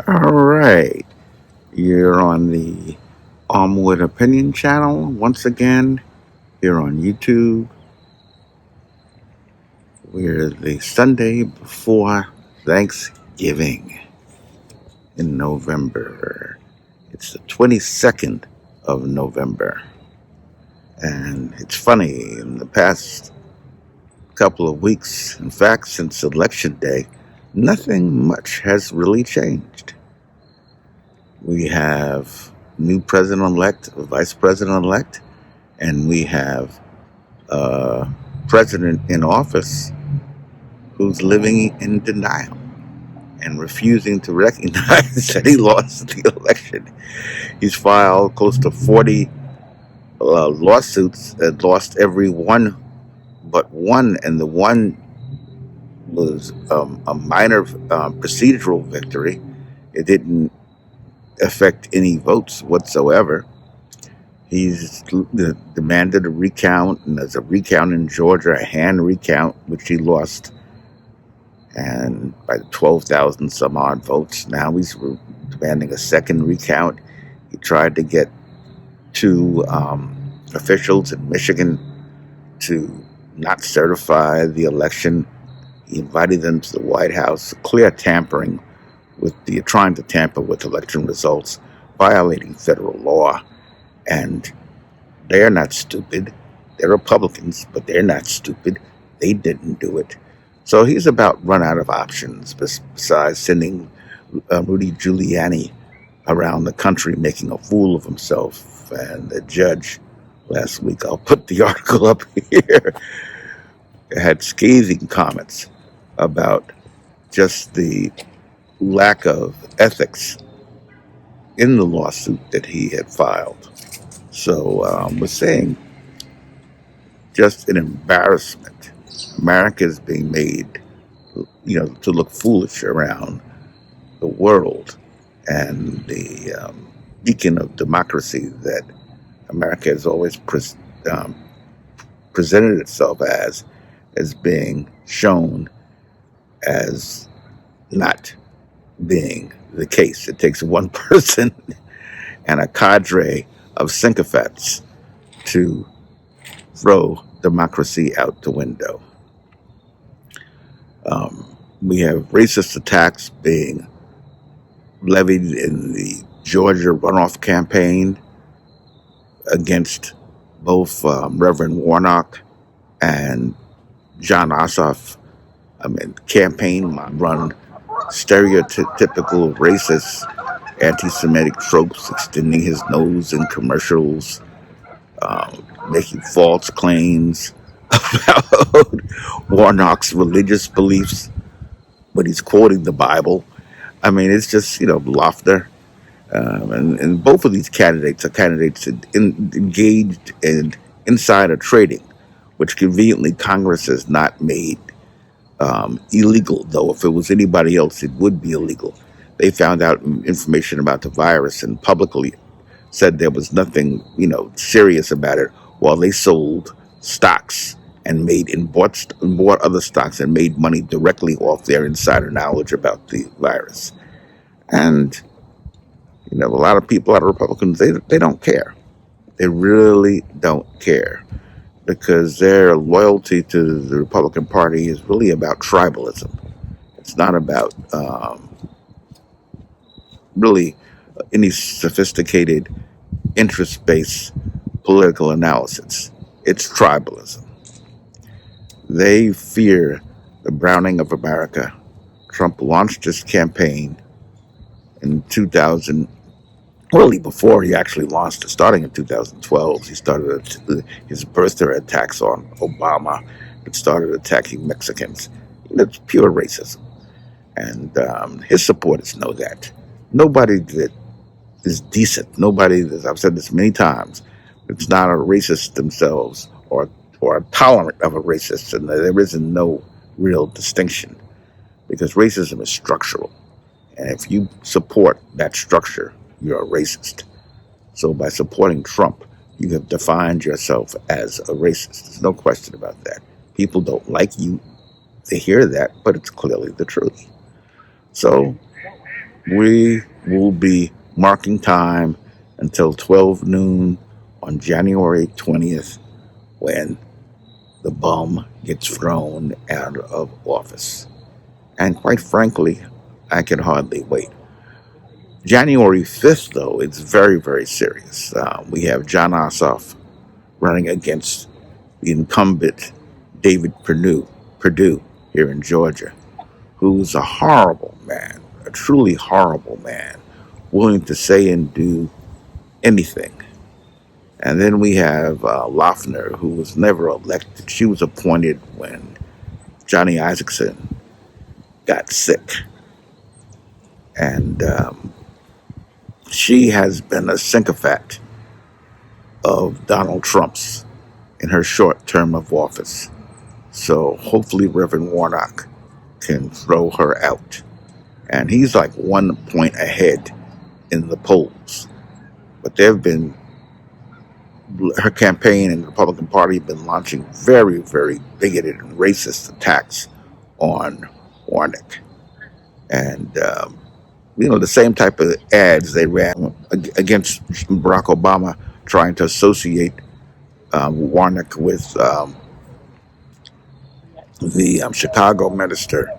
All right. You're on the Armwood Opinion channel once again here on YouTube. We're the Sunday before Thanksgiving in November. It's the 22nd of November. And it's funny, in the past couple of weeks, in fact, since Election Day, nothing much has really changed. We have new president-elect, vice president-elect, and we have a president in office who's living in denial and refusing to recognize that he lost the election. He's filed close to 40 lawsuits and lost every one but one, and the one was a minor procedural victory. It didn't affect any votes whatsoever. He's demanded a recount, and there's a recount in Georgia, a hand recount, which he lost, and by 12,000 some odd votes. Now he's demanding a second recount. He tried to get two officials in Michigan to not certify the election. He invited them to the White House, clear tampering trying to tamper with election results, violating federal law. And they're not stupid. They're Republicans, but they're not stupid. They didn't do it. So he's about run out of options besides sending Rudy Giuliani around the country making a fool of himself. And the judge last week, I'll put the article up here, had scathing comments about just the lack of ethics in the lawsuit that he had filed. So we're saying just an embarrassment. America is being made, to look foolish around the world, and the beacon of democracy that America has always presented itself as being shown as not being the case. It takes one person and a cadre of sycophants to throw democracy out the window. We have racist attacks being levied in the Georgia runoff campaign against both Reverend Warnock and John Ossoff. Campaign run stereotypical racist anti-Semitic tropes, extending his nose in commercials, making false claims about Warnock's religious beliefs, but he's quoting the Bible. It's just, laughter. And both of these candidates are candidates engaged in insider trading, which conveniently Congress has not made illegal, though if it was anybody else, it would be illegal. They found out information about the virus and publicly said there was nothing, serious about it, while they sold stocks and bought other stocks and made money directly off their insider knowledge about the virus. And, a lot of people, a lot of Republicans, they don't care. They really don't care, because their loyalty to the Republican Party is really about tribalism. It's not about really any sophisticated interest-based political analysis. It's tribalism. They fear the browning of America, Trump launched his campaign in 2000, really before he actually launched it, starting in 2012. He started his birther attacks on Obama. It started attacking Mexicans. It's pure racism. And his supporters know that. Nobody that is decent, nobody that, I've said this many times, it's not a racist themselves or tolerant of a racist, and there isn't no real distinction because racism is structural. And if you support that structure, you're a racist. So by supporting Trump, you have defined yourself as a racist. There's no question about that. People don't like you to hear that, but it's clearly the truth. So we will be marking time until 12 noon on January 20th when the bum gets thrown out of office. And quite frankly, I can hardly wait. January 5th, though, it's very, very serious. We have John Ossoff running against the incumbent David Perdue here in Georgia, who's a horrible man, a truly horrible man, willing to say and do anything. And then we have Loeffner, who was never elected. She was appointed when Johnny Isaacson got sick. And she has been a sycophant of Donald Trump's in her short term of office. So hopefully Reverend Warnock can throw her out. And he's like 1 point ahead in the polls. But her campaign and the Republican Party have been launching very, very bigoted and racist attacks on Warnock. And, the same type of ads they ran against Barack Obama, trying to associate Warnock with the Chicago minister,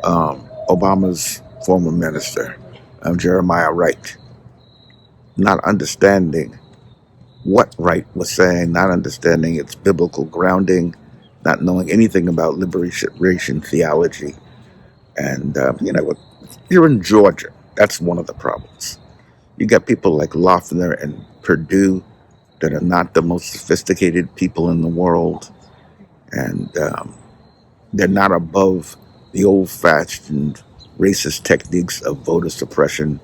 Obama's former minister, Jeremiah Wright, not understanding what Wright was saying, not understanding its biblical grounding, not knowing anything about liberation theology. And, you're in Georgia. That's one of the problems. You got people like Loeffner and Perdue that are not the most sophisticated people in the world. And they're not above the old-fashioned racist techniques of voter suppression.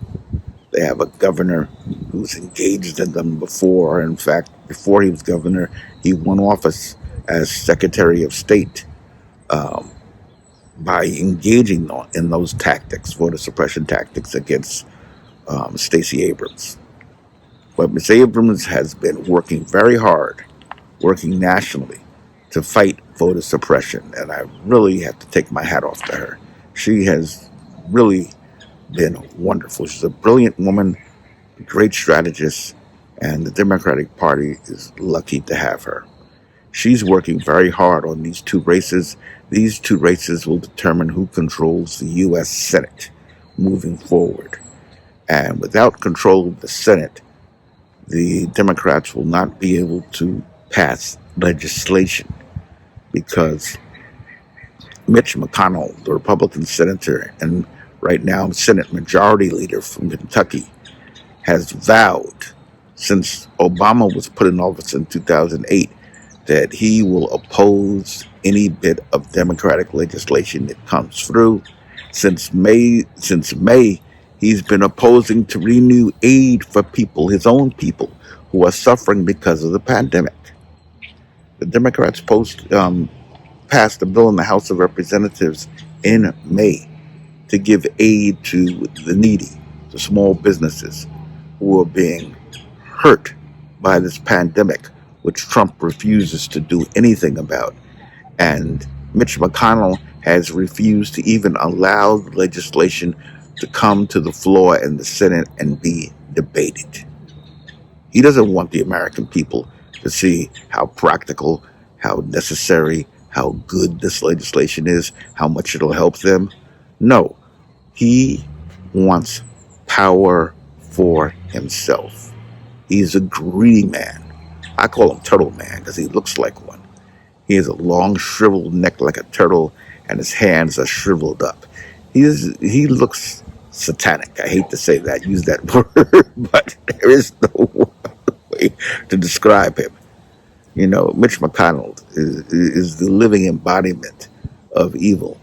They have a governor who's engaged in them before. In fact, before he was governor, he won office as Secretary of State by engaging in those tactics, voter suppression tactics against Stacey Abrams. But Ms. Abrams has been working very hard, working nationally, to fight voter suppression. And I really have to take my hat off to her. She has really been wonderful. She's a brilliant woman, a great strategist, and the Democratic Party is lucky to have her. She's working very hard on these two races. These two races will determine who controls the U.S. Senate moving forward. And without control of the Senate, the Democrats will not be able to pass legislation because Mitch McConnell, the Republican senator and right now Senate Majority Leader from Kentucky, has vowed since Obama was put in office in 2008 that he will oppose any bit of Democratic legislation that comes through. Since May, he's been opposing to renew aid for people, his own people, who are suffering because of the pandemic. The Democrats passed a bill in the House of Representatives in May to give aid to the needy, to small businesses who are being hurt by this pandemic, which Trump refuses to do anything about. And Mitch McConnell has refused to even allow the legislation to come to the floor in the Senate and be debated. He doesn't want the American people to see how practical, how necessary, how good this legislation is, how much it'll help them. No, he wants power for himself. He's a greedy man. I call him Turtle Man because he looks like one. He has a long shriveled neck like a turtle and his hands are shriveled up. He looks satanic. I hate to say that, use that word, but there is no way to describe him. You know, Mitch McConnell is the living embodiment of evil,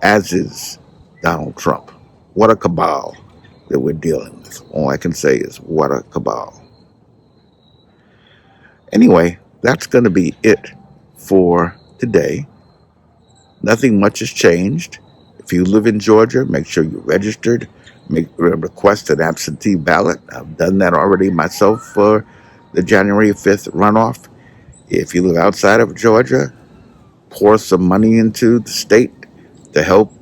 as is Donald Trump. What a cabal that we're dealing with. All I can say is, what a cabal. Anyway, that's going to be it for today. Nothing much has changed. If you live in Georgia, make sure you're registered. Request an absentee ballot. I've done that already myself for the January 5th runoff. If you live outside of Georgia, pour some money into the state to help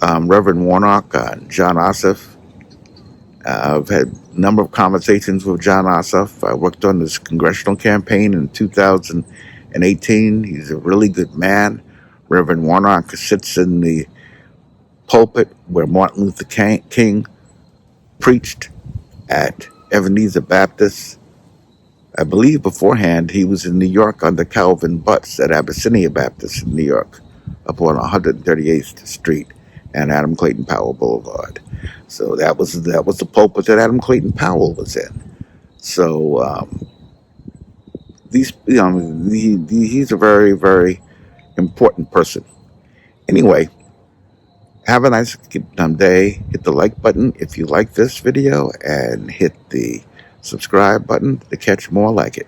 Reverend Warnock and John Ossoff. I've had a number of conversations with John Ossoff. I worked on this congressional campaign in 2018. He's a really good man. Reverend Warnock sits in the pulpit where Martin Luther King preached at Ebenezer Baptist. I believe beforehand he was in New York under Calvin Butts at Abyssinia Baptist in New York, up on 138th Street and Adam Clayton Powell Boulevard. So that was the pulpit that Adam Clayton Powell was in. So he's a very, very important person. Anyway, have a nice day. Hit the like button if you like this video, and hit the subscribe button to catch more like it.